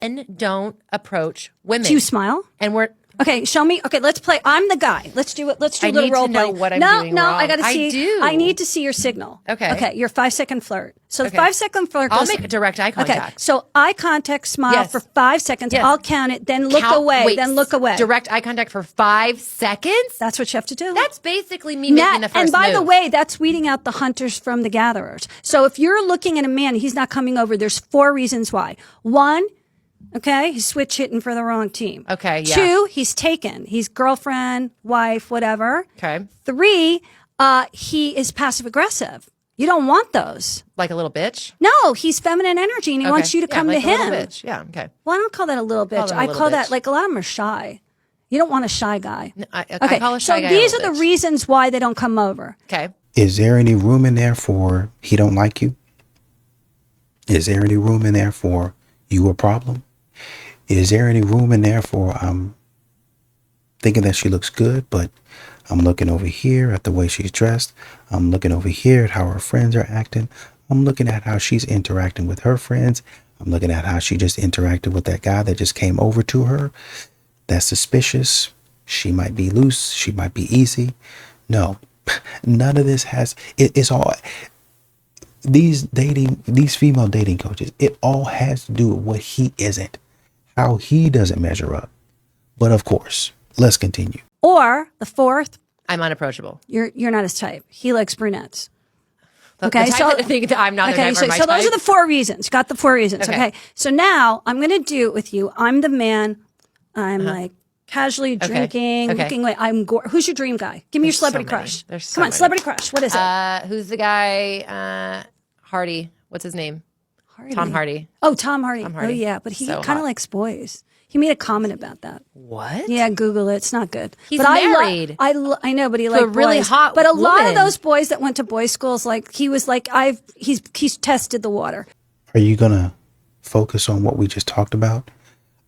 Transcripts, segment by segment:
men don't approach women. Do you smile? And we're okay. Show me. Okay, let's play. I'm the guy. Let's do it. Let's do a little role play. I need to know what I'm doing No, wrong. I got to see. I do. I need to see your signal. Okay. Okay. Your 5-second flirt. So the 5-second flirt. I'll make direct eye contact. Okay. So eye contact, smile for 5 seconds. Yes. I'll count it. Then look away. Wait, then look away. Direct eye contact for 5 seconds. That's what you have to do. That's basically me making the first And by move. the way, that's weeding out the hunters from the gatherers. So if you're looking at a man, he's not coming over. There's 4 reasons why. 1, okay, he's switch hitting for the wrong team. Okay, yeah. 2, he's taken. He's girlfriend, wife, whatever. Okay. 3, he is passive aggressive. You don't want those. Like a little bitch? No, he's feminine energy and he wants you to come like to a little him. bitch. Yeah, okay. Well, I don't call that a little bitch. I call that, like, a lot of them are shy. You don't want a shy guy. No, I call a shy guy so these a are little the bitch. reasons why they don't come over. Okay. Is there any room in there for he don't like you? Is there any room in there for you a problem? Is there any room in there for I'm thinking that she looks good, but I'm looking over here at the way she's dressed. I'm looking over here at how her friends are acting. I'm looking at how she's interacting with her friends. I'm looking at how she just interacted with that guy that just came over to her. That's suspicious. She might be loose. She might be easy. No, none of this has, it's all, these female dating coaches, it all has to do with what he isn't, how he doesn't measure up. But of course, let's continue. Or the 4th, I'm unapproachable. you're not his type. He likes brunettes. Okay, so I think that I'm not the type or my so those type. are the 4 reasons. Got the 4 reasons. Okay. So now I'm going to do it with you. I'm the man. I'm like casually drinking, looking like who's your dream guy? Give me your celebrity crush. Come on, celebrity crush. What is it? Who's the guy? Hardy. What's his name? Tom Hardy. Oh, Tom Hardy. Tom Hardy. Oh, yeah. But he So kind of hot. likes boys. He made a comment about that. What? Yeah, Google it. It's not good. He's but married. I know, but he liked a really boys. hot But a lot of woman. those boys that went to boys' schools, like he was like, he's tested the water. Are you going to focus on what we just talked about?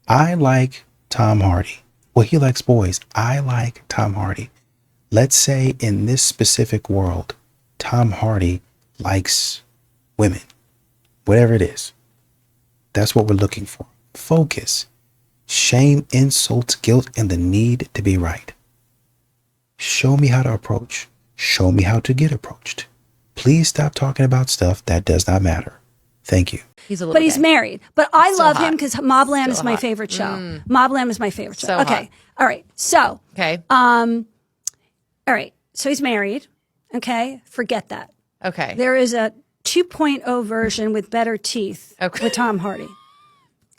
I like Tom Hardy. Well, he likes boys. I like Tom Hardy. Let's say in this specific world, Tom Hardy likes women, whatever it is. That's what we're looking for. Focus. Shame, insults, guilt, and the need to be right. Show me how to approach. Show me how to get approached. Please stop talking about stuff that does not matter. Thank you. But he's married. But I love him hot. because Mobland is Still my hot. favorite show. Mobland is my favorite show. So Okay. hot. All right. So, Okay. all right. So he's married. Okay. Forget that. Okay. There is a 2.0 version with better teeth Okay. with Tom Hardy.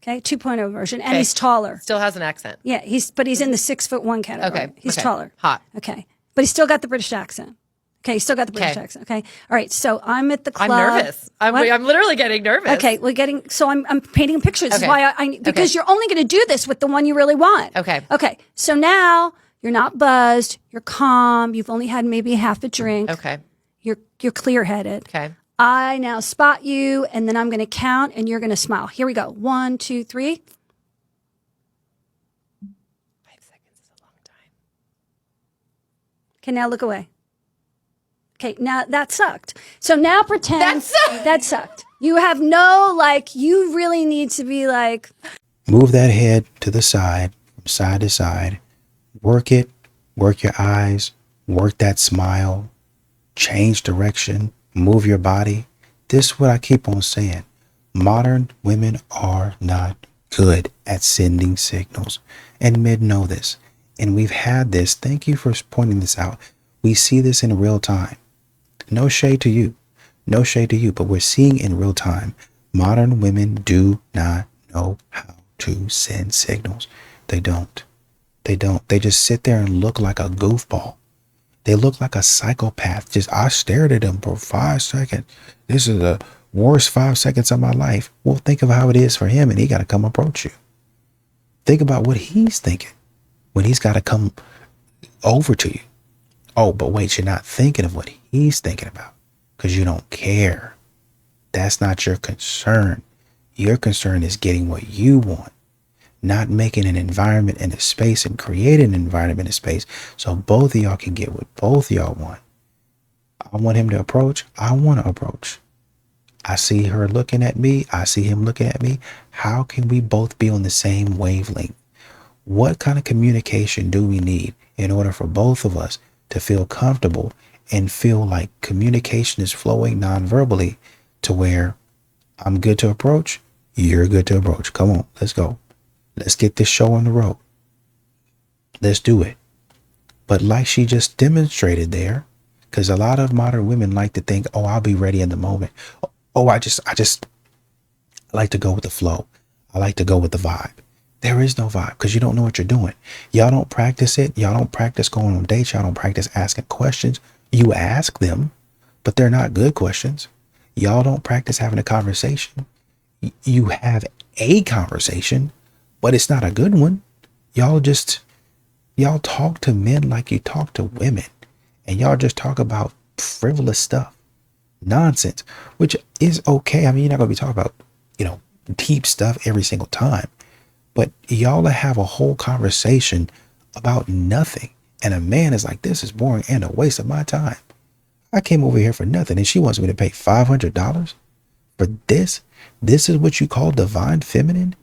Okay. 2.0 version. And he's taller. Still has an accent. Yeah. He's in the 6'1" category. Okay. He's Okay. taller. Hot. Okay. But he's still got the British accent. Okay. He's still got the British accent. Okay. All right. So I'm at the club. I'm nervous. I'm literally getting nervous. Okay, I'm painting a picture. This is Okay. why because you're only going to do this with the one you really want. Okay. Okay. So now you're not buzzed. You're calm. You've only had maybe half a drink. Okay. You're clear headed. Okay. I now spot you, and then I'm going to count, and you're going to smile. Here we go. 1, 2, 3. 5 seconds is a long time. Okay, now look away. Okay, now that sucked. So now pretend that sucked. You have you really need to be like. Move that head to the side, from side to side. Work it. Work your eyes. Work that smile. Change direction. Move your body. This is what I keep on saying. Modern women are not good at sending signals. And men know this. And we've had this. Thank you for pointing this out. We see this in real time. No shade to you. No shade to you. But we're seeing in real time. Modern women do not know how to send signals. They don't. They don't. They just sit there and look like a goofball. They look like a psychopath. I stared at them for 5 seconds. This is the worst 5 seconds of my life. Well, think of how it is for him, and he got to come approach you. Think about what he's thinking when he's got to come over to you. Oh, but wait, you're not thinking of what he's thinking about because you don't care. That's not your concern. Your concern is getting what you want, not making an environment and a space and creating an environment and space so both of y'all can get what both of y'all want. I want him to approach. I want to approach. I see her looking at me. I see him looking at me. How can we both be on the same wavelength? What kind of communication do we need in order for both of us to feel comfortable and feel like communication is flowing non-verbally to where I'm good to approach, you're good to approach. Come on, let's go. Let's get this show on the road. Let's do it. But like she just demonstrated there, because a lot of modern women like to think, oh, I'll be ready in the moment. Oh, I just like to go with the flow. I like to go with the vibe. There is no vibe because you don't know what you're doing. Y'all don't practice it. Y'all don't practice going on dates. Y'all don't practice asking questions. You ask them, but they're not good questions. Y'all don't practice having a conversation. You have a conversation, but it's not a good one. Y'all talk to men like you talk to women, and y'all just talk about frivolous stuff, nonsense, which is okay. I mean, you're not going to be talking about, deep stuff every single time, but y'all have a whole conversation about nothing. And a man is like, this is boring and a waste of my time. I came over here for nothing. And she wants me to pay $500 for this. This is what you call divine feminine.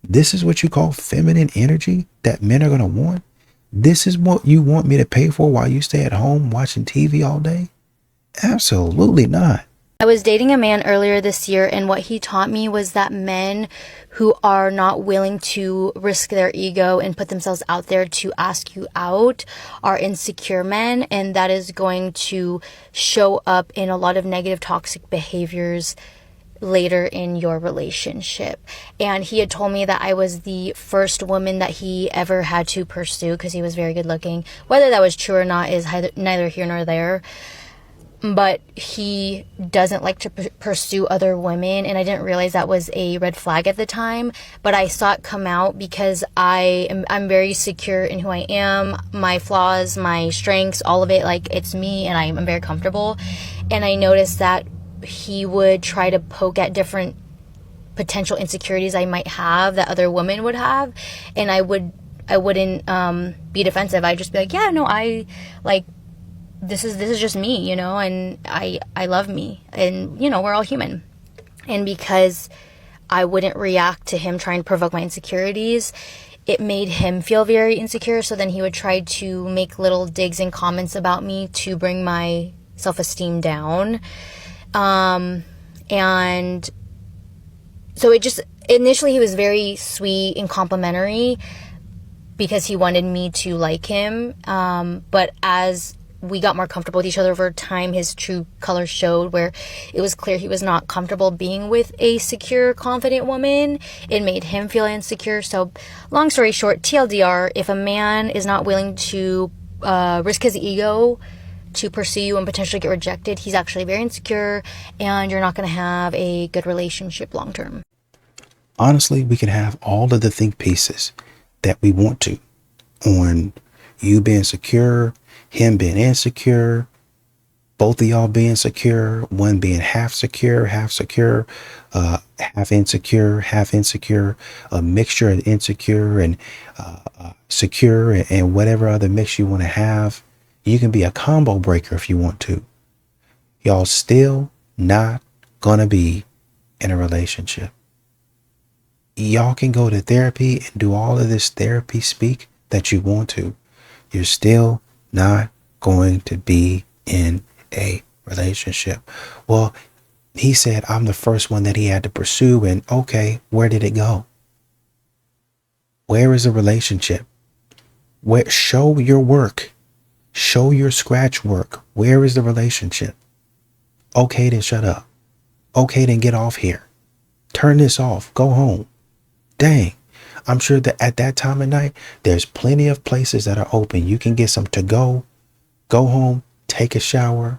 This is what you call feminine energy that men are going to want. This is what you want me to pay for while you stay at home watching TV all day? Absolutely not. I was dating a man earlier this year, and what he taught me was that men who are not willing to risk their ego and put themselves out there to ask you out are insecure men, and that is going to show up in a lot of negative toxic behaviors later in your relationship. And he had told me that I was the first woman that he ever had to pursue because he was very good looking. Whether that was true or not is neither here nor there. But he doesn't like to pursue other women, and I didn't realize that was a red flag at the time, but I saw it come out because I'm very secure in who I am, my flaws, my strengths, all of it. Like, it's me, and I'm very comfortable. And I noticed that he would try to poke at different potential insecurities I might have that other women would have, and I wouldn't be defensive. I'd just be like, yeah, no, I like, this is just me, and I love me, and we're all human. And because I wouldn't react to him trying to provoke my insecurities, it made him feel very insecure. So then he would try to make little digs and comments about me to bring my self-esteem down. And so it just, initially he was very sweet and complimentary because he wanted me to like him. But as we got more comfortable with each other over time, his true colors showed, where it was clear he was not comfortable being with a secure, confident woman. It made him feel insecure. So long story short, TLDR, if a man is not willing to risk his ego to pursue you and potentially get rejected, he's actually very insecure, and you're not going to have a good relationship long term. Honestly, we can have all of the think pieces that we want to on you being secure, him being insecure, both of y'all being secure, one being half secure, half insecure, a mixture of insecure and secure, and whatever other mix you want to have. You can be a combo breaker if you want to. Y'all still not gonna be in a relationship. Y'all can go to therapy and do all of this therapy speak that you want to. You're still not going to be in a relationship. Well, he said, I'm the first one that he had to pursue. And okay, where did it go? Where is the relationship? Where? Show your work. Show your scratch work. Where is the relationship? Okay, then shut up. Okay, then get off here. Turn this off. Go home. Dang. I'm sure that at that time of night, there's plenty of places that are open. You can get some to go home, take a shower,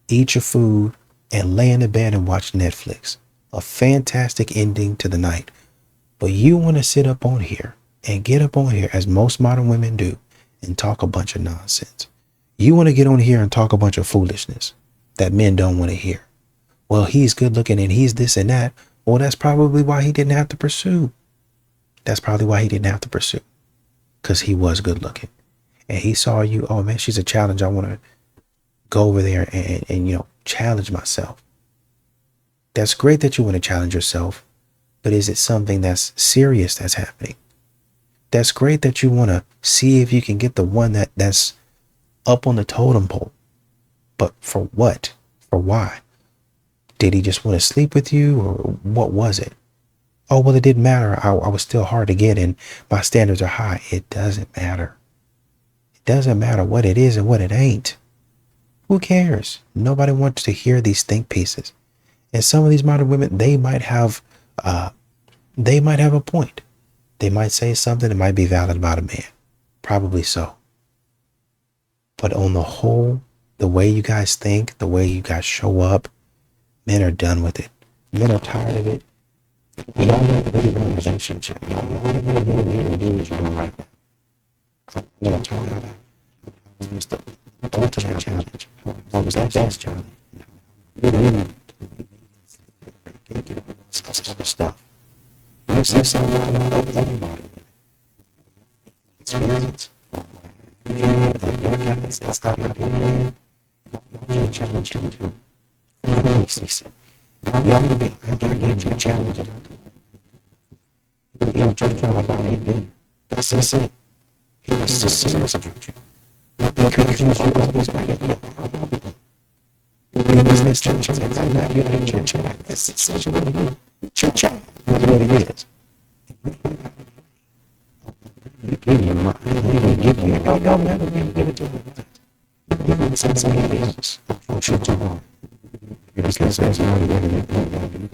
eat your food, and lay in the bed and watch Netflix. A fantastic ending to the night. But you want to sit up on here and get up on here, as most modern women do, and talk a bunch of nonsense. You want to get on here and talk a bunch of foolishness that men don't want to hear. Well, he's good looking and he's this and that. Well, that's probably why he didn't have to pursue. Because he was good looking. And he saw you, oh man, she's a challenge. I want to go over there and challenge myself. That's great that you want to challenge yourself, but is it something that's serious that's happening? That's great that you want to see if you can get the one that's up on the totem pole. But for what? For why? Did he just want to sleep with you, or what was it? Oh, well, it didn't matter. I was still hard to get and my standards are high. It doesn't matter. It doesn't matter what it is and what it ain't. Who cares? Nobody wants to hear these think pieces. And some of these modern women, they might have a point. They might say something that might be valid about a man. Probably so. But on the whole, the way you guys think, the way you guys show up, men are done with it. Men are tired of it. Y'all not really in a relationship. Y'all really need to do what you're doing right now. I'm going to turn out. Don't touch my challenge. What was that best challenge? You really other stuff. You say something about everybody. Experience. That's not happening. You're challenge too. Y'all gonna be a challenge. You're just trying to find me. That's it. It's just serious about you. Encouraging you always back at you. Business church. That's essentially church. That's what it is. You give your mind. You give you. Y'all never really give it to them. Give it to somebody else. Don't you too hard. Because there's not a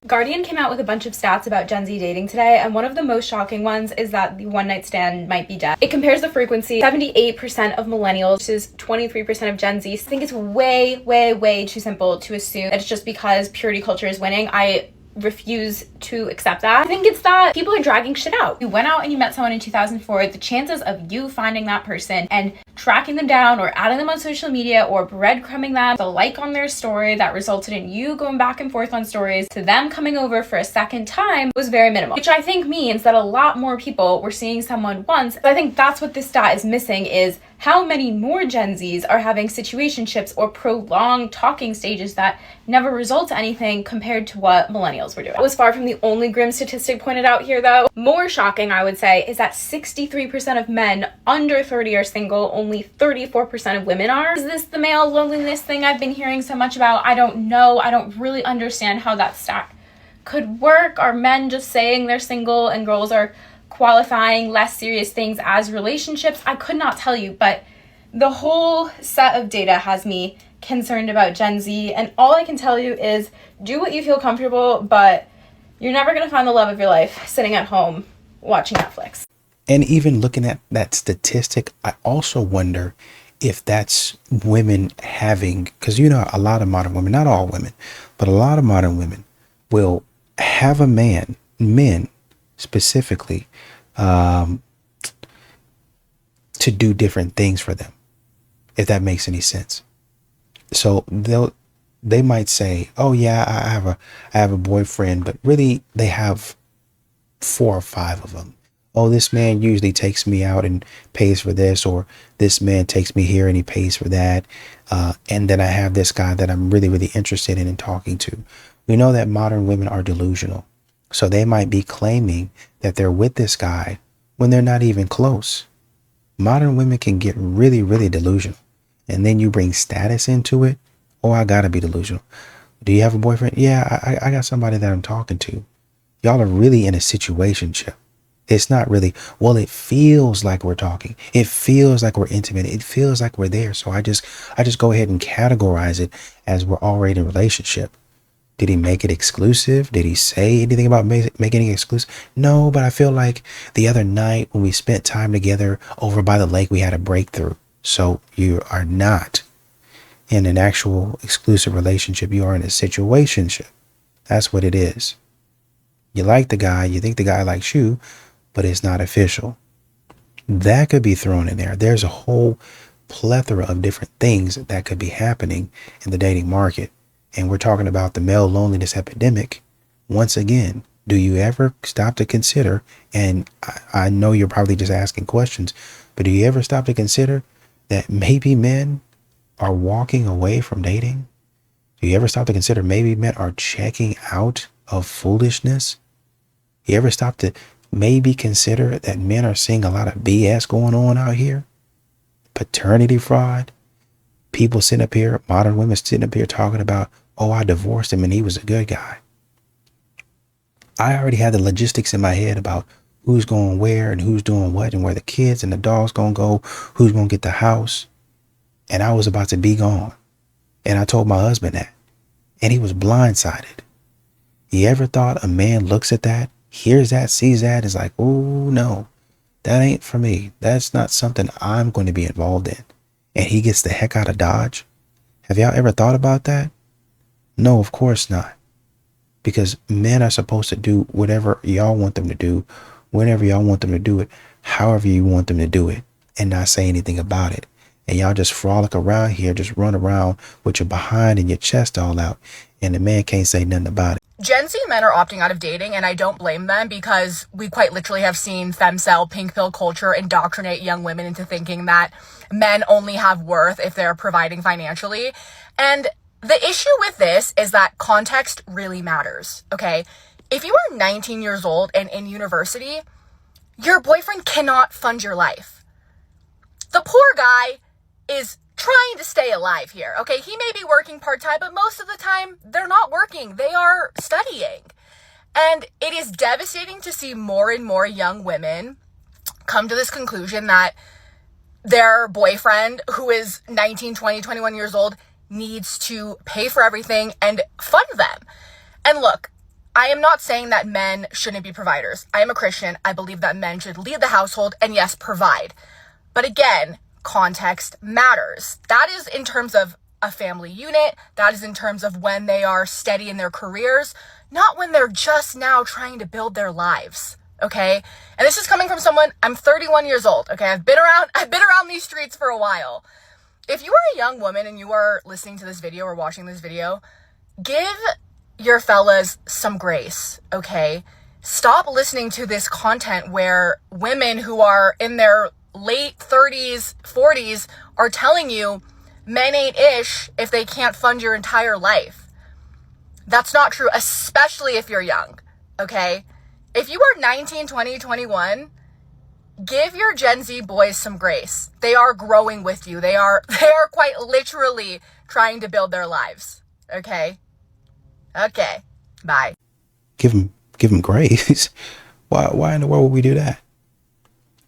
Guardian came out with a bunch of stats about Gen Z dating today, and one of the most shocking ones is that the one-night stand might be dead. It compares the frequency. 78% of millennials versus 23% of Gen Z. I think it's way too simple to assume that it's just because purity culture is winning. I refuse to accept that. I think it's that people are dragging shit out. You went out and you met someone in 2004, the chances of you finding that person and tracking them down or adding them on social media or breadcrumbing them, the like on their story that resulted in you going back and forth on stories to them coming over for a second time was very minimal, which I think means that a lot more people were seeing someone once. I think that's what this stat is missing, is how many more Gen Zs are having situationships or prolonged talking stages that never result to anything compared to what millennials were doing. It was far from the only grim statistic pointed out here though. More shocking, I would say, is that 63% of men under 30 are single, only 34% of women are. Is this the male loneliness thing I've been hearing so much about? I don't know. I don't really understand how that stat could work. Are men just saying they're single and girls are qualifying less serious things as relationships? I could not tell you, but the whole set of data has me concerned about Gen Z, and all I can tell you is do what you feel comfortable, but you're never going to find the love of your life sitting at home watching Netflix. And even looking at that statistic, I also wonder if that's women having, because you know, a lot of modern women, not all women, but a lot of modern women will have a man, men specifically, to do different things for them, if that makes any sense. So they might say, oh yeah, I have a boyfriend, but really they have 4 or 5 of them. Oh, this man usually takes me out and pays for this, or this man takes me here and he pays for that. And then I have this guy that I'm really interested in and talking to. We know that modern women are delusional. So they might be claiming that they're with this guy when they're not even close. Modern women can get really delusional. And then you bring status into it. Oh, I gotta be delusional. Do you have a boyfriend? Yeah, I got somebody that I'm talking to. Y'all are really in a situationship. It's not really, well, it feels like we're talking. It feels like we're intimate. It feels like we're there. So I just go ahead and categorize it as we're already in a relationship. Did he make it exclusive? Did he say anything about making it exclusive? No, but I feel like the other night when we spent time together over by the lake, we had a breakthrough. So you are not in an actual exclusive relationship. You are in a situationship. That's what it is. You like the guy, you think the guy likes you, but it's not official. That could be thrown in there. There's a whole plethora of different things that could be happening in the dating market. And we're talking about the male loneliness epidemic. Once again, do you ever stop to consider, and I know you're probably just asking questions, but do you ever stop to consider that maybe men are walking away from dating Do you ever stop to consider maybe men are checking out of foolishness? You ever stop to maybe consider that men are seeing a lot of BS going on out here? Paternity fraud. People sitting up here, modern women sitting up here talking about, oh, I divorced him and he was a good guy. I already had the logistics in my head about who's going where and who's doing what and where the kids and the dogs going to go, who's going to get the house. And I was about to be gone. And I told my husband that. And he was blindsided. You ever thought a man looks at that, hears that, sees that, is like, oh, no, that ain't for me. That's not something I'm going to be involved in. And he gets the heck out of Dodge? Have y'all ever thought about that? No, of course not. Because men are supposed to do whatever y'all want them to do, whenever y'all want them to do it, however you want them to do it, and not say anything about it. And y'all just frolic around here, just run around with your behind and your chest all out, and the man can't say nothing about it. Gen Z men are opting out of dating, and I don't blame them, because we quite literally have seen femcel, pink pill culture indoctrinate young women into thinking that men only have worth if they're providing financially. And the issue with this is that context really matters, okay? If you are 19 years old and in university, your boyfriend cannot fund your life. The poor guy is trying to stay alive here, okay? He may be working part-time, but most of the time they're not working. They are studying. And it is devastating to see more and more young women come to this conclusion that their boyfriend, who is 19, 20, 21 years old, needs to pay for everything and fund them. And look, I am not saying that men shouldn't be providers. I am a Christian. I believe that men should lead the household and, yes, provide. But again, context matters. That is in terms of a family unit. That is in terms of when they are steady in their careers, not when they're just now trying to build their lives. Okay? And this is coming from someone, I'm 31 years old. Okay? I've been around these streets for a while. If you are a young woman and you are listening to this video or watching this video, give your fellas some grace, okay? Stop listening to this content where women who are in their late 30s, 40s are telling you men ain't ish if they can't fund your entire life. That's not true, especially if you're young, okay? If you are 19, 20, 21, give your Gen Z boys some grace. They are growing with you. They are quite literally trying to build their lives. Okay? Okay. Bye. Give them grace. Why in the world would we do that?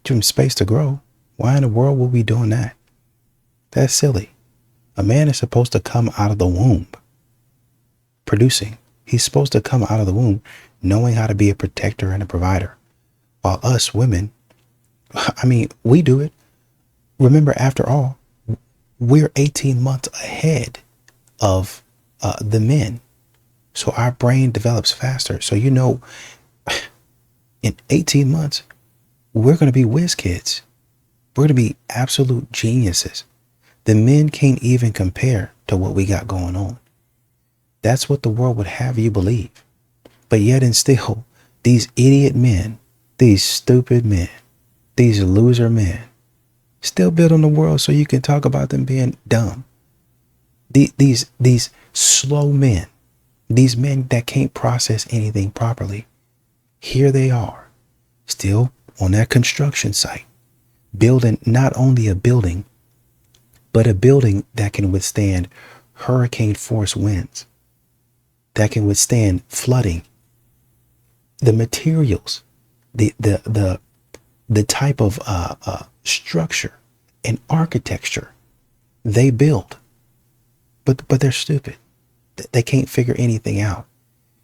Give them space to grow. Why in the world would we doing that? That's silly. A man is supposed to come out of the womb producing. He's supposed to come out of the womb knowing how to be a protector and a provider. While us women, I mean, we do it. Remember, after all, we're 18 months ahead of the men. So our brain develops faster. So, in 18 months, we're going to be whiz kids. We're going to be absolute geniuses. The men can't even compare to what we got going on. That's what the world would have you believe. But yet and still, these idiot men, these stupid men, these loser men, still build on the world so you can talk about them being dumb. These slow men, these men that can't process anything properly, here they are, still on that construction site, building not only a building, but a building that can withstand hurricane force winds, that can withstand flooding. The materials, the type of structure and architecture they build, but they're stupid. They can't figure anything out.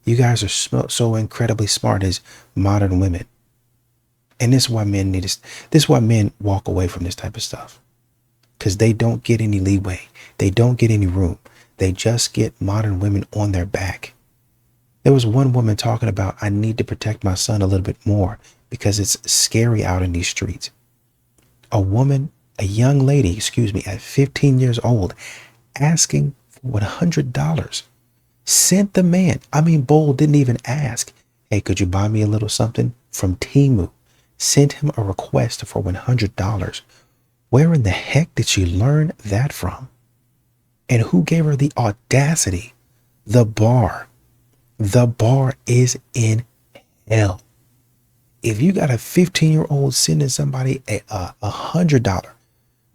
You guys are so incredibly smart as modern women, and this is why men this is why men walk away from this type of stuff, because they don't get any leeway. They don't get any room. They just get modern women on their back. There was one woman talking about, I need to protect my son a little bit more because it's scary out in these streets. A young lady, at 15 years old, asking for $100. Sent the man, Bull didn't even ask, hey, could you buy me a little something from Temu? Sent him a request for $100. Where in the heck did she learn that from? And who gave her the audacity The bar is in hell. If you got a 15-year-old sending somebody a $100,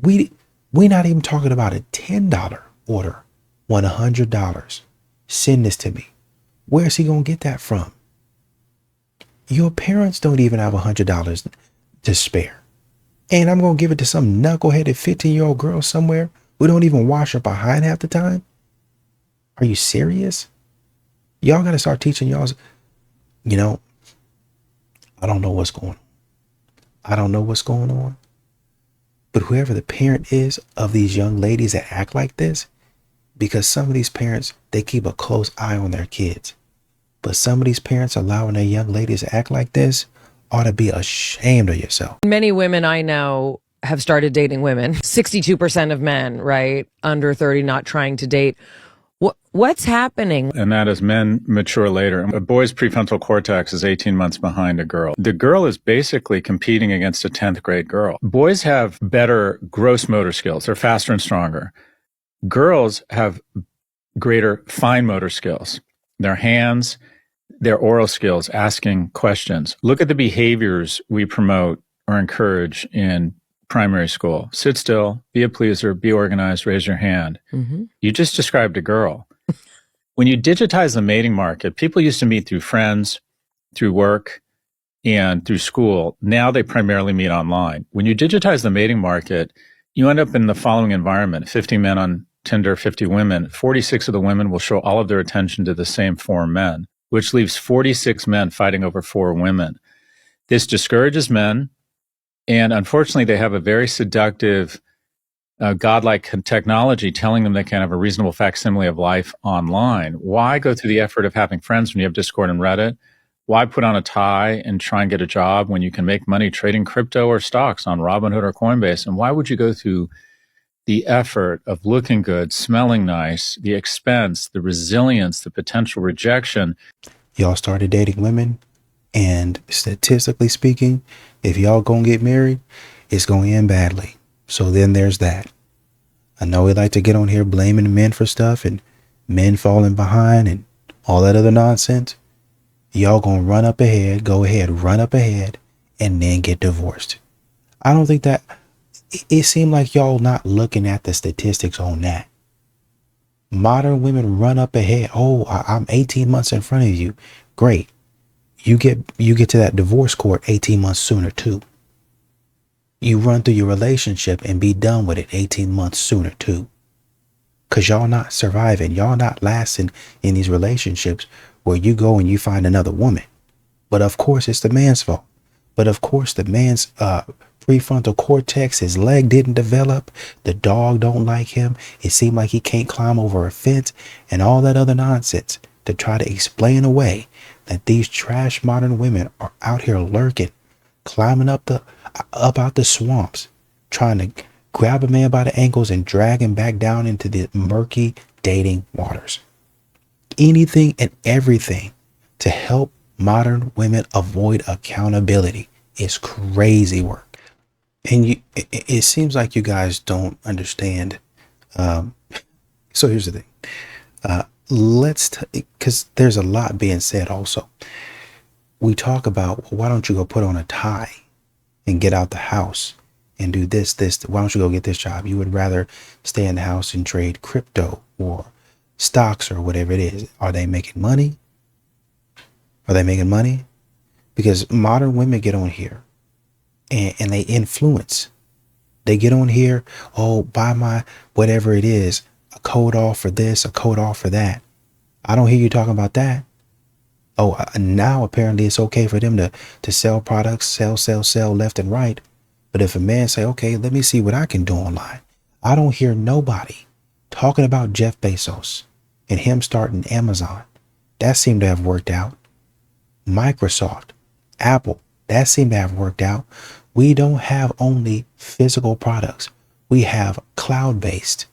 we not even talking about a $10 order. $100. Send this to me. Where's he gonna get that from? Your parents don't even have $100 to spare. And I'm gonna give it to some knuckleheaded 15-year-old girl somewhere who don't even wash her behind half the time? Are you serious? Y'all gotta start teaching y'all. You know, I don't know what's going on. I don't know what's going on. But whoever the parent is of these young ladies that act like this, because some of these parents, they keep a close eye on their kids. But some of these parents allowing their young ladies to act like this ought to be ashamed of yourself. Many women I know have started dating women. 62% of men, right, under 30 not trying to date. What's happening? And that is men mature later. A boy's prefrontal cortex is 18 months behind a girl. The girl is basically competing against a 10th grade girl. Boys have better gross motor skills. They're faster and stronger. Girls have greater fine motor skills. Their hands, their oral skills, asking questions. Look at the behaviors we promote or encourage in primary school. Sit still, be a pleaser, be organized, raise your hand. Mm-hmm. You just described a girl. When you digitize the mating market, people used to meet through friends, through work, and through school. Now they primarily meet online. When you digitize the mating market, you end up in the following environment. 50 men on Tinder, 50 women. 46 of the women will show all of their attention to the same 4 men, which leaves 46 men fighting over 4 women. This discourages men. And unfortunately, they have a very seductive, godlike technology telling them they can have a reasonable facsimile of life online. Why go through the effort of having friends when you have Discord and Reddit? Why put on a tie and try and get a job when you can make money trading crypto or stocks on Robinhood or Coinbase? And why would you go through the effort of looking good, smelling nice, the expense, the resilience, the potential rejection? Y'all started dating women, and statistically speaking, if y'all gonna get married, it's gonna end badly. So then there's that. I know we like to get on here blaming men for stuff and men falling behind and all that other nonsense. Y'all gonna run up ahead, and then get divorced. I don't think that, it seemed like y'all not looking at the statistics on that. Modern women run up ahead. Oh, I'm 18 months in front of you. Great. You get to that divorce court 18 months sooner too. You run through your relationship and be done with it 18 months sooner too. Cause y'all not surviving. Y'all not lasting in these relationships where you go and you find another woman. But of course it's the man's fault. But of course the man's prefrontal cortex, his leg didn't develop. The dog don't like him. It seemed like he can't climb over a fence and all that other nonsense to try to explain away that these trash modern women are out here lurking, climbing up out the swamps, trying to grab a man by the ankles and drag him back down into the murky dating waters. Anything and everything to help modern women avoid accountability is crazy work. And it seems like you guys don't understand. So here's the thing. Because there's a lot being said also. We talk about, well, why don't you go put on a tie and get out the house and do this. Why don't you go get this job? You would rather stay in the house and trade crypto or stocks or whatever it is. Are they making money? Because modern women get on here and they influence. They get on here, oh, buy my whatever it is, a code off for this, a code off for that. I don't hear you talking about that. Oh, now apparently it's okay for them to sell products, sell left and right. But if a man say, okay, let me see what I can do online. I don't hear nobody talking about Jeff Bezos and him starting Amazon. That seemed to have worked out. Microsoft, Apple, that seemed to have worked out. We don't have only physical products. We have cloud-based,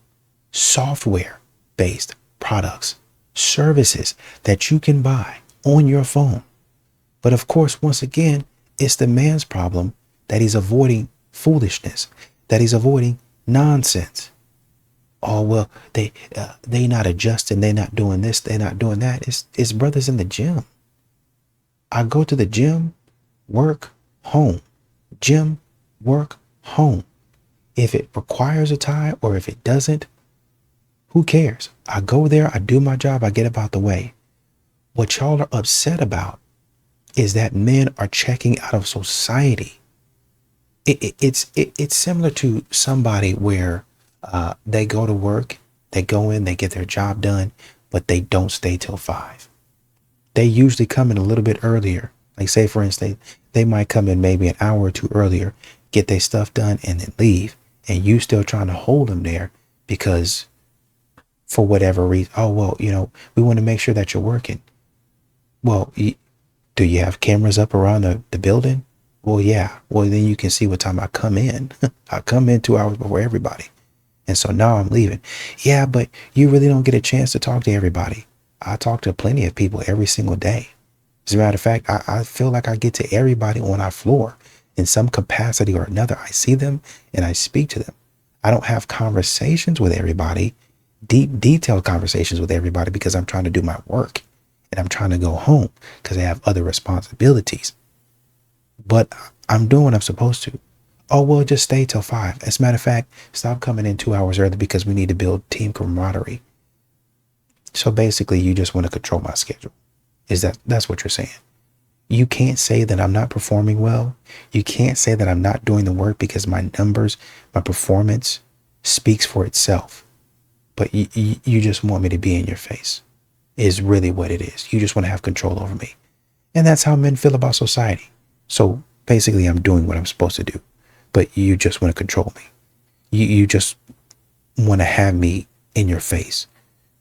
software-based products, services that you can buy on your phone. But of course, once again, it's the man's problem that he's avoiding foolishness, that he's avoiding nonsense. Oh well, they not adjusting, they not doing this, they not doing that. It's brothers in the gym. I go to the gym, work, home. Gym, work, home. If it requires a tie or if it doesn't, who cares? I go there, I do my job, I get about the way. What y'all are upset about is that men are checking out of society. It's similar to somebody where they go to work, they go in, they get their job done, but they don't stay till 5. They usually come in a little bit earlier. Like say for instance, they might come in maybe an hour or two earlier, get their stuff done and then leave. And you still trying to hold them there because for whatever reason, oh, well, we want to make sure that you're working. Well, do you have cameras up around the building? Well, yeah. Well, then you can see what time I come in. I come in 2 hours before everybody. And so now I'm leaving. Yeah, but you really don't get a chance to talk to everybody. I talk to plenty of people every single day. As a matter of fact, I feel like I get to everybody on our floor in some capacity or another. I see them and I speak to them. I don't have conversations with everybody, deep, detailed conversations with everybody because I'm trying to do my work and I'm trying to go home because I have other responsibilities. But I'm doing what I'm supposed to. Oh, well, just stay till 5. As a matter of fact, stop coming in 2 hours early because we need to build team camaraderie. So basically, you just want to control my schedule. That's what you're saying? You can't say that I'm not performing well. You can't say that I'm not doing the work because my numbers, my performance speaks for itself. But you just want me to be in your face is really what it is. You just want to have control over me. And that's how men feel about society. So basically, I'm doing what I'm supposed to do. But you just want to control me. You just want to have me in your face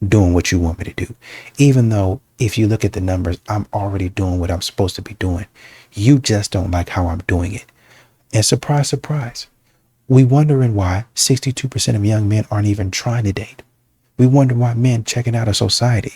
doing what you want me to do. Even though if you look at the numbers, I'm already doing what I'm supposed to be doing. You just don't like how I'm doing it. And surprise, surprise, we wondering why 62% of young men aren't even trying to date. We wonder why men checking out of society.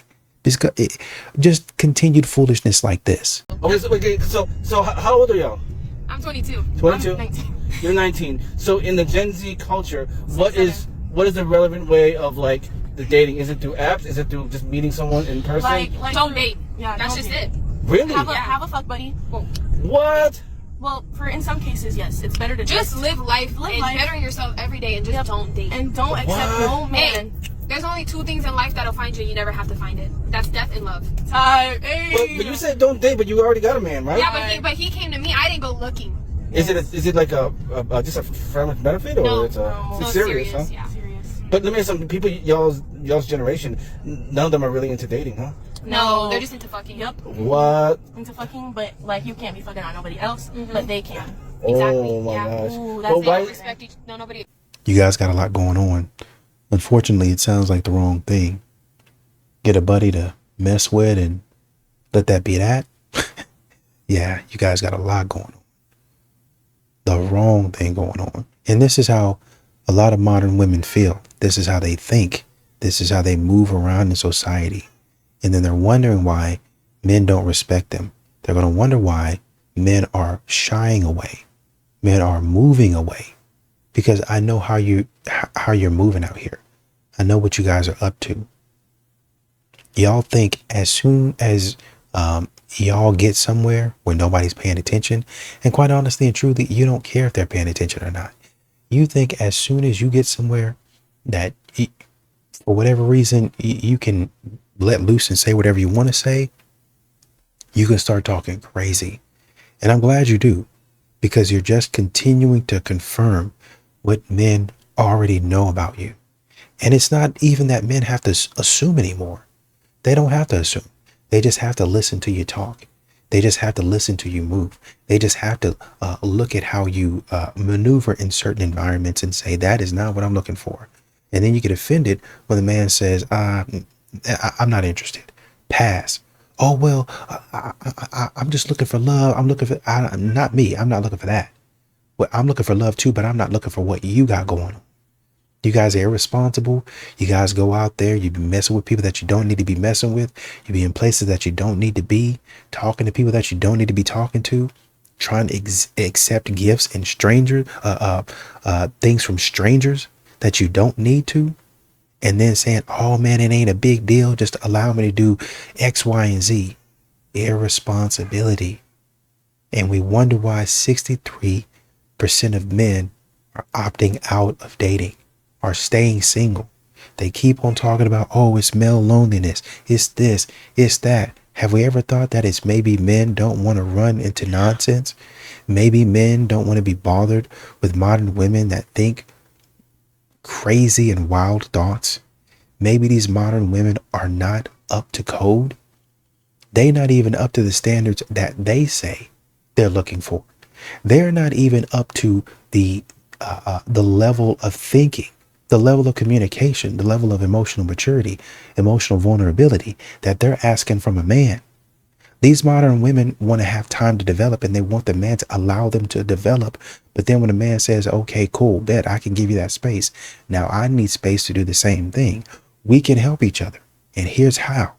Just continued foolishness like this. Okay, so how old are y'all? I'm 22. 22? I'm 19. You're 19. So in the Gen Z culture, what is the relevant way of like the dating? Is it through apps? Is it through just meeting someone in person? Like don't date. Yeah, that's just it. Really? Have a fuck buddy. Well, what? Well, in some cases, yes, it's better to just live life and better yourself every day and just don't date. And don't accept no man. Hey, there's only 2 things in life that'll find you. You never have to find it. That's death and love. Hey. But you said don't date, but you already got a man, right? Yeah, but he came to me. I didn't go looking. Is it like a just a friendly benefit or it's serious? Huh? Yeah, serious. But let me ask something. People y'all's generation, none of them are really into dating, huh? No, they're just into fucking. Yep. What? Into fucking, but like you can't be fucking on nobody else, but they can. Exactly. Oh my gosh. Ooh, that's they don't respect each. No, nobody. You guys got a lot going on. Unfortunately, it sounds like the wrong thing. Get a buddy to mess with and let that be that. Yeah, you guys got a lot going on. The wrong thing going on. And this is how a lot of modern women feel. This is how they think. This is how they move around in society. And then they're wondering why men don't respect them. They're going to wonder why men are shying away. Men are moving away. Because I know how you're moving out here. I know what you guys are up to. Y'all think as soon as y'all get somewhere where nobody's paying attention, and quite honestly and truly, you don't care if they're paying attention or not. You think as soon as you get somewhere that for whatever reason you can let loose and say whatever you want to say, you can start talking crazy. And I'm glad you do, because you're just continuing to confirm what men already know about you. And it's not even that men have to assume anymore. They don't have to assume. They just have to listen to you talk. They just have to listen to you move. They just have to look at how you maneuver in certain environments and say, that is not what I'm looking for. And then you get offended when the man says, I'm not interested. Pass. Oh, well, I'm just looking for love. I'm looking for, not me. I'm not looking for that. Well, I'm looking for love too, but I'm not looking for what you got going on. You guys are irresponsible. You guys go out there. You be messing with people that you don't need to be messing with. You be in places that you don't need to be, talking to people that you don't need to be talking to, trying to accept gifts and strangers, things from strangers that you don't need to. and then saying, oh man, it ain't a big deal, just allow me to do X, Y, and Z. Irresponsibility. And we wonder why 63% of men are opting out of dating, are staying single. They keep on talking about, oh, it's male loneliness, it's this, it's that. Have we ever thought that it's maybe men don't want to run into nonsense? Maybe men don't want to be bothered with modern women that think crazy and wild thoughts. Maybe these modern women are not up to code. They're not even up to the standards that they say they're looking for. They're not even up to the level of thinking, the level of communication, the level of emotional maturity, emotional vulnerability that they're asking from a man. These modern women want to have time to develop, and they want the man to allow them to develop. But then when a man says, okay, cool, bet I can give you that space. Now I need space to do the same thing. We can help each other. And here's how.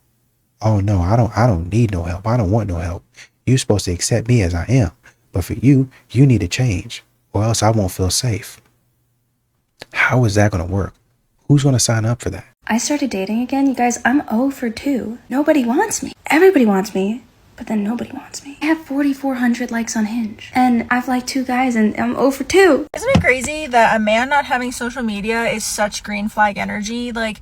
Oh no, I don't need no help. I don't want no help. You're supposed to accept me as I am. But for you, you need to change, or else I won't feel safe. How is that going to work? Who's going to sign up for that? I started dating again. You guys, I'm 0 for 2. Nobody wants me. Everybody wants me, but then nobody wants me. I have 4,400 likes on Hinge, and I've liked 2 guys, and I'm 0 for 2. Isn't it crazy that a man not having social media is such green flag energy? Like,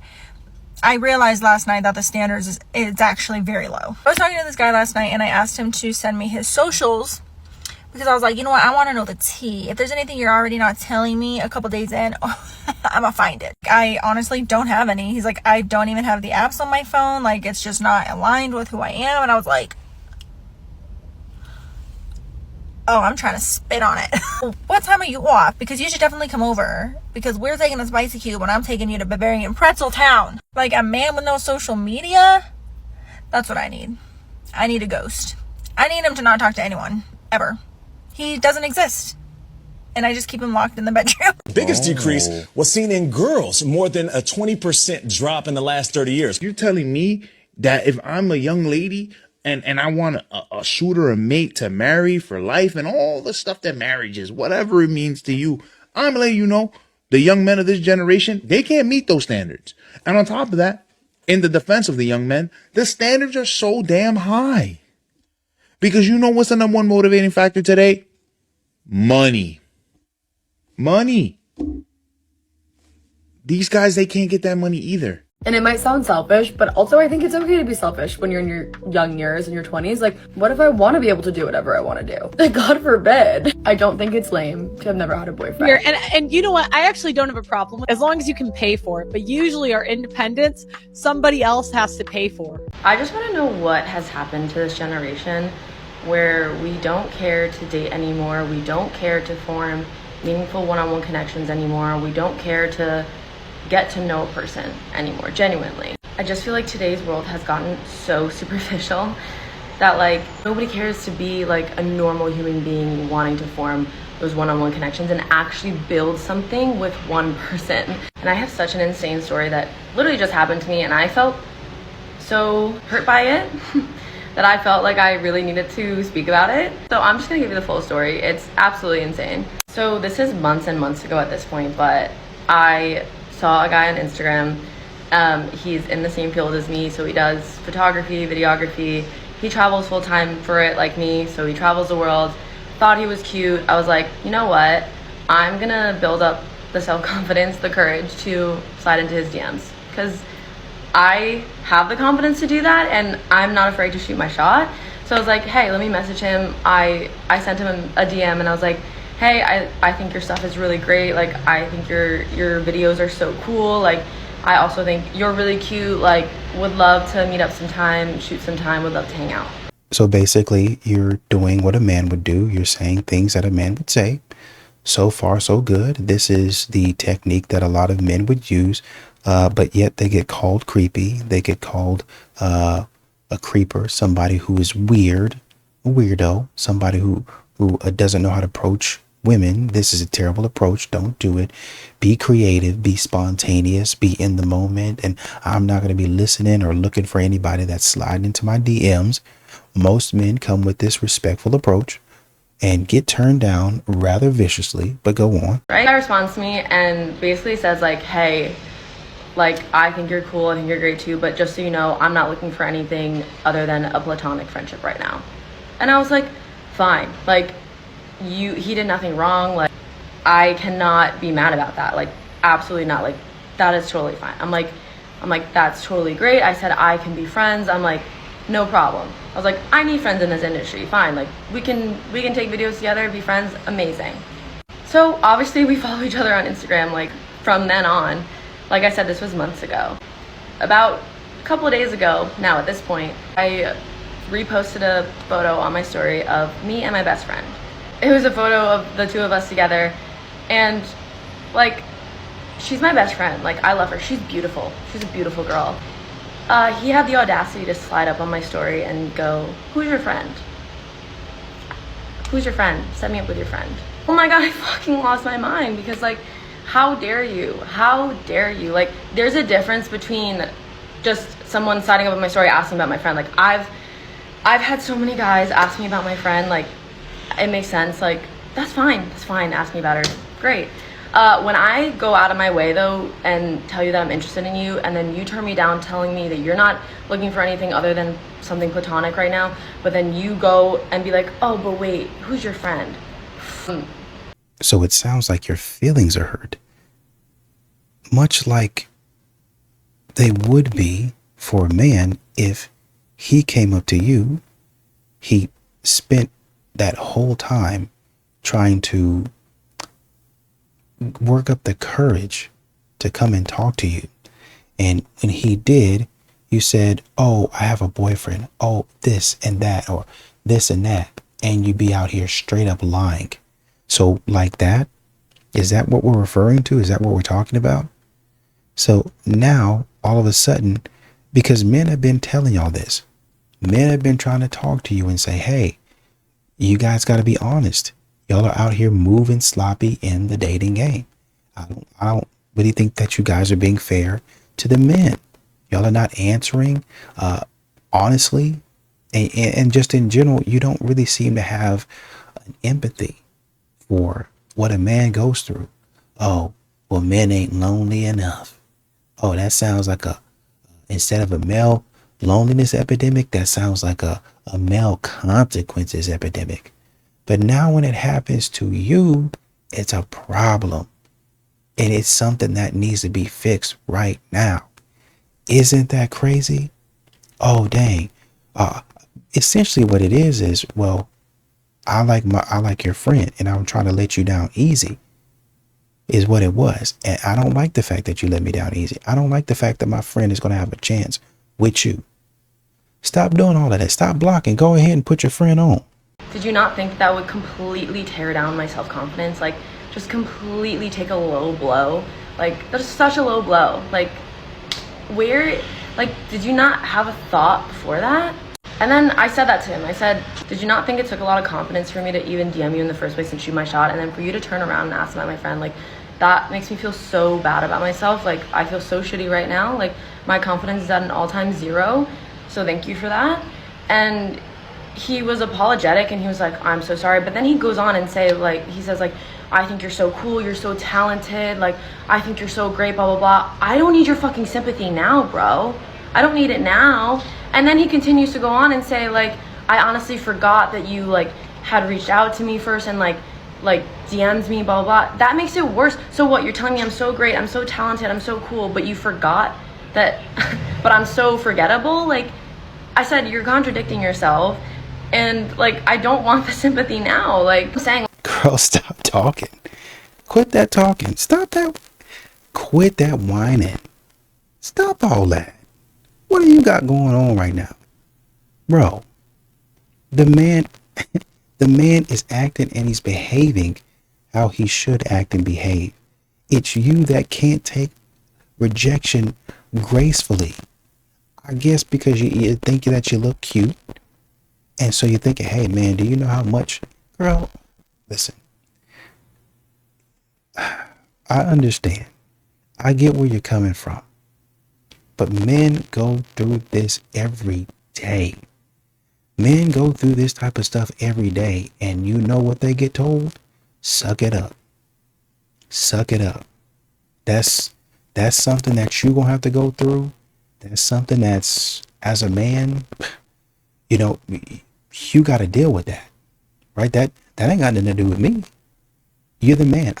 I realized last night that the standards is actually very low. I was talking to this guy last night, and I asked him to send me his socials, because I was like, you know what, I want to know the tea. If there's anything you're already not telling me a couple days in, I'm gonna find it. I honestly don't have any. He's like, I don't even have the apps on my phone. Like, it's just not aligned with who I am. And I was like, oh, I'm trying to spit on it. What time are you off? Because you should definitely come over. Because we're taking the Spicy Cube and I'm taking you to Bavarian Pretzel Town. Like, a man with no social media? That's what I need. I need a ghost. I need him to not talk to anyone. Ever. He doesn't exist. And I just keep him locked in the bedroom. Biggest decrease was seen in girls, more than a 20% drop in the last 30 years. You're telling me that if I'm a young lady and I want a shooter, a mate to marry for life and all the stuff that marriage is, whatever it means to you, I'm letting you know, the young men of this generation, they can't meet those standards. And on top of that, in the defense of the young men, the standards are so damn high. Because you know what's the number one motivating factor today? Money. Money. These guys, they can't get that money either. And it might sound selfish, but also I think it's okay to be selfish when you're in your young years, in your 20s. Like, what if I want to be able to do whatever I want to do? Like, God forbid. I don't think it's lame to have never had a boyfriend. And you know what? I actually don't have a problem as long as you can pay for it. But usually our independence, somebody else has to pay for. I just want to know what has happened to this generation where we don't care to date anymore. We don't care to form meaningful one-on-one connections anymore. We don't care to get to know a person anymore, genuinely. I just feel like today's world has gotten so superficial that like nobody cares to be like a normal human being wanting to form those one-on-one connections and actually build something with one person. And I have such an insane story that literally just happened to me, and I felt so hurt by it that I felt like I really needed to speak about it. So I'm just gonna give you the full story. It's absolutely insane. So this is months and months ago at this point, but I saw a guy on Instagram. He's in the same field as me, so he does photography, videography. He travels full time for it like me, so he travels the world. Thought he was cute. I was like, you know what? I'm gonna build up the self-confidence, the courage to slide into his DMs, because I have the confidence to do that and I'm not afraid to shoot my shot. So I was like, hey, let me message him. I sent him a DM and I was like, hey, I think your stuff is really great. Like, I think your videos are so cool. Like, I also think you're really cute. Like, would love to meet up sometime, shoot some time, would love to hang out. So basically, you're doing what a man would do. You're saying things that a man would say. So far, so good. This is the technique that a lot of men would use, but yet they get called creepy. They get called a creeper, somebody who is weird, a weirdo, somebody who doesn't know how to approach women. This is a terrible approach. Don't do it. Be creative, be spontaneous, be in the moment. And I'm not going to be listening or looking for anybody that's sliding into my DMs. Most men come with this respectful approach and get turned down rather viciously, but go on. Right? Guy responds to me and basically says like, hey, Like, I think you're cool, I think you're great too, but just so you know, I'm not looking for anything other than a platonic friendship right now. And I was like, fine. Like, he did nothing wrong. Like, I cannot be mad about that. Like, absolutely not. Like, that is totally fine. I'm like, that's totally great. I said, I can be friends. I'm like, no problem. I was like, I need friends in this industry. Fine. Like, we can take videos together, be friends. Amazing. So obviously we follow each other on Instagram, like, from then on. Like I said, this was months ago. About a couple of days ago, now at this point, I reposted a photo on my story of me and my best friend. It was a photo of the two of us together, and like, she's my best friend. Like, I love her. She's beautiful. She's a beautiful girl. He had the audacity to slide up on my story and go, who's your friend? Who's your friend? Set me up with your friend. Oh my God, I fucking lost my mind, because like, how dare you? How dare you? Like, there's a difference between just someone sliding up on my story asking about my friend. Like, I've had so many guys ask me about my friend. Like, it makes sense. Like, that's fine. Ask me about her. Great. When I go out of my way though and tell you that I'm interested in you, and then you turn me down telling me that you're not looking for anything other than something platonic right now, but then you go and be like, oh, but wait, who's your friend? So it sounds like your feelings are hurt, much like they would be for a man if he came up to you. He spent that whole time trying to work up the courage to come and talk to you. And when he did, you said, oh, I have a boyfriend. Oh, this and that, or this and that. And you be out here straight up lying. So like that, is that what we're referring to? Is that what we're talking about? So now all of a sudden, because men have been telling y'all this, men have been trying to talk to you and say, hey, you guys got to be honest. Y'all are out here moving sloppy in the dating game. I don't really think that you guys are being fair to the men. Y'all are not answering honestly, and just in general, you don't really seem to have an empathy for what a man goes through. Oh, well, men ain't lonely enough. Oh, that sounds like instead of a male loneliness epidemic, that sounds like a male consequences epidemic. But now when it happens to you, it's a problem. And it's something that needs to be fixed right now. Isn't that crazy? Oh, dang. Essentially what it is, well, I like your friend and I'm trying to let you down easy, is what it was. And I don't like the fact that you let me down easy. I don't like the fact that my friend is going to have a chance with you. Stop doing all of that. Stop blocking. Go ahead and put your friend on. Did you not think that would completely tear down my self-confidence? Like, just completely take a low blow? Like, that's such a low blow. Like, did you not have a thought before that? And then I said that to him. I said, did you not think it took a lot of confidence for me to even DM you in the first place and shoot my shot? And then for you to turn around and ask about my friend, like, that makes me feel so bad about myself. Like, I feel so shitty right now. Like, my confidence is at an all-time zero. So thank you for that. And he was apologetic and he was like, I'm so sorry. But then he goes on and he says, I think you're so cool, you're so talented, like, I think you're so great, blah, blah, blah. I don't need your fucking sympathy now, bro. I don't need it now. And then he continues to go on and say, like, I honestly forgot that you, like, had reached out to me first and, like DMs me, blah, blah, blah. That makes it worse. So what, you're telling me I'm so great, I'm so talented, I'm so cool, but you forgot that, but I'm so forgettable? Like, I said, you're contradicting yourself. And, like, I don't want the sympathy now. Like, I'm saying, girl, stop talking. Quit that talking. Stop that. Quit that whining. Stop all that. What do you got going on right now? Bro, the man is acting and he's behaving how he should act and behave. It's you that can't take rejection gracefully. I guess because you think that you look cute. And so you're thinking, hey, man, do you know how much? Girl, listen. I understand. I get where you're coming from. But men go through this every day. Men go through this type of stuff every day. And you know what they get told? Suck it up. Suck it up. That's That's something that you're going to have to go through. That's something that's, as a man, you know, you got to deal with that, right? That ain't got nothing to do with me. You're the man.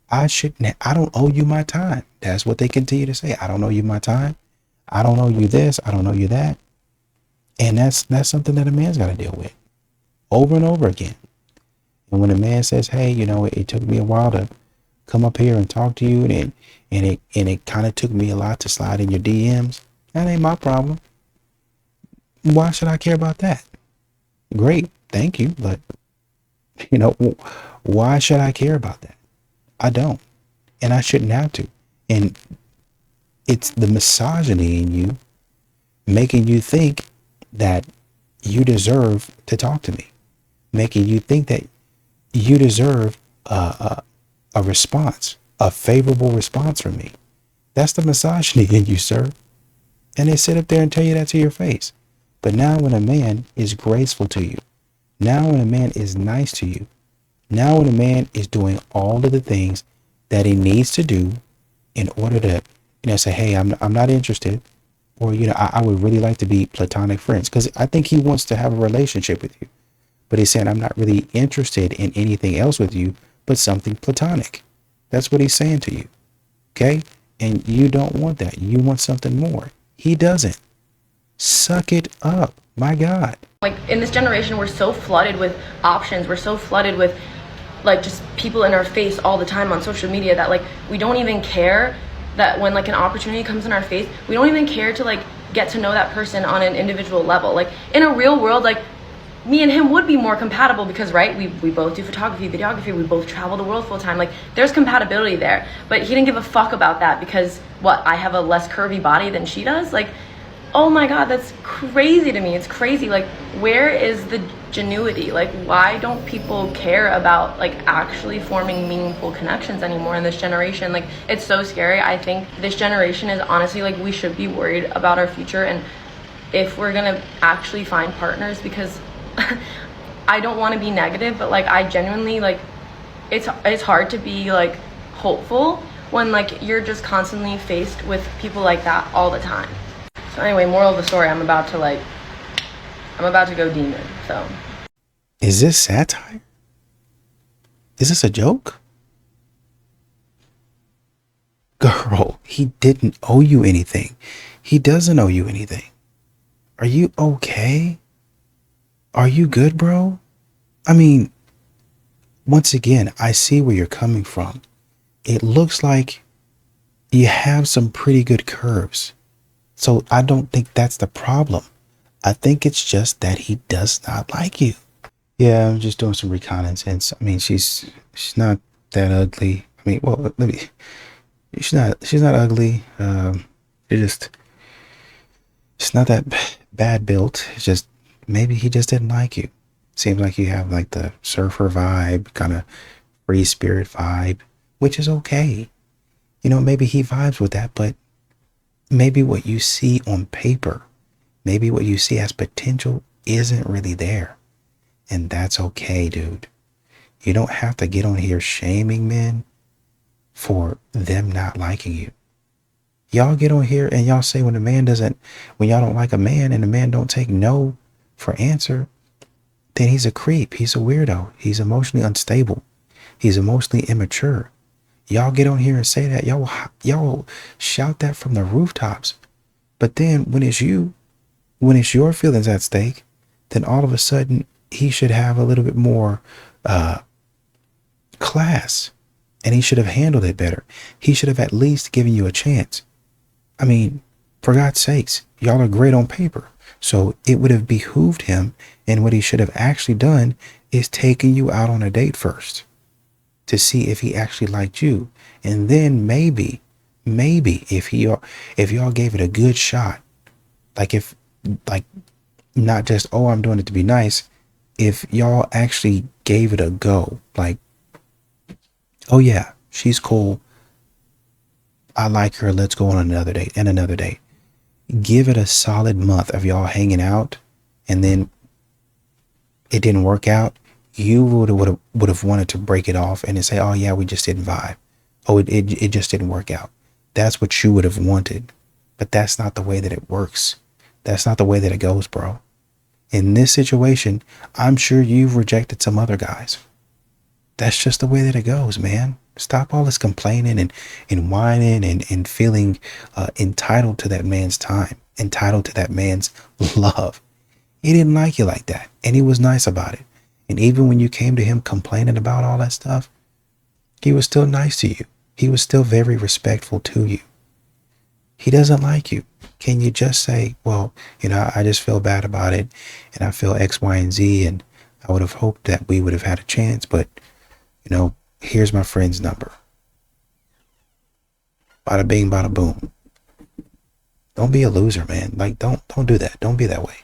I don't owe you my time. That's what they continue to say. I don't owe you my time. I don't owe you this. I don't owe you that. And that's something that a man's got to deal with over and over again. And when a man says, hey, you know, it took me a while to come up here and talk to you, and it kind of took me a lot to slide in your DMs, that ain't my problem. Why should I care about that? Great, thank you, but you know, why should I care about that? I don't, and I shouldn't have to. And it's the misogyny in you making you think that you deserve to talk to me, making you think that you deserve a response, a favorable response from me. That's the misogyny in you, sir. And they sit up there and tell you that to your face. But now when a man is graceful to you, now when a man is nice to you, now when a man is doing all of the things that he needs to do in order to, you know, say, hey, I'm not interested, or, you know, I would really like to be platonic friends, because I think he wants to have a relationship with you. But he's saying, I'm not really interested in anything else with you but something platonic. That's what he's saying to you. Okay? And you don't want that. You want something more. He doesn't. Suck it up. My God. Like, in this generation, we're so flooded with options. We're so flooded with, like, just people in our face all the time on social media that, like, we don't even care that when, like, an opportunity comes in our face, we don't even care to, like, get to know that person on an individual level. Like, in a real world, like, me and him would be more compatible because, right, we both do photography, videography, we both travel the world full time. Like, there's compatibility there. But he didn't give a fuck about that because, what, I have a less curvy body than she does? Like, oh my God, that's crazy to me. It's crazy. Like, where is the genuity? Like, why don't people care about, like, actually forming meaningful connections anymore in this generation? Like, it's so scary. I think this generation is honestly, like, we should be worried about our future and if we're gonna actually find partners, because I don't want to be negative, but, like, I genuinely, like, it's hard to be, like, hopeful when, like, you're just constantly faced with people like that all the time. So anyway, moral of the story, I'm about to go demon, so. Is this satire? Is this a joke? Girl, he didn't owe you anything. He doesn't owe you anything. Are you okay? Are you good, bro? I mean, once again, I see where you're coming from. It looks like you have some pretty good curves. So I don't think that's the problem. I think it's just that he does not like you. Yeah, I'm just doing some reconnaissance. I mean, she's not that ugly. I mean, well, she's not ugly. She's not that bad built. It's just, maybe he just didn't like you. Seems like you have, like, the surfer vibe, kind of free spirit vibe, which is okay. You know, maybe he vibes with that, but maybe what you see on paper, maybe what you see as potential isn't really there. And that's okay, dude. You don't have to get on here shaming men for them not liking you. Y'all get on here and y'all say when y'all don't like a man and the man don't take no for answer, then he's a creep. He's a weirdo. He's emotionally unstable. He's emotionally immature. Y'all get on here and say that. Y'all shout that from the rooftops. But then when it's your feelings at stake, then all of a sudden he should have a little bit more class, and he should have handled it better. He should have at least given you a chance. I mean, for God's sakes, y'all are great on paper. So it would have behooved him, and what he should have actually done is taken you out on a date first to see if he actually liked you. And then maybe if y'all gave it a good shot, like not just, oh, I'm doing it to be nice, if y'all actually gave it a go, like, oh yeah, she's cool, I like her, let's go on another date and another date. Give it a solid month of y'all hanging out, and then it didn't work out. You would have wanted to break it off and say, oh yeah, we just didn't vibe. Oh, it just didn't work out. That's what you would have wanted. But that's not the way that it works. That's not the way that it goes, bro. In this situation, I'm sure you've rejected some other guys. That's just the way that it goes, man. Stop all this complaining and whining and feeling entitled to that man's time, entitled to that man's love. He didn't like you like that, and he was nice about it. And even when you came to him complaining about all that stuff, he was still nice to you. He was still very respectful to you. He doesn't like you. Can you just say, well, I just feel bad about it, and I feel X, Y, and Z, and I would have hoped that we would have had a chance, but, here's my friend's number. Bada bing, bada boom. Don't be a loser, man. Like, don't do that. Don't be that way.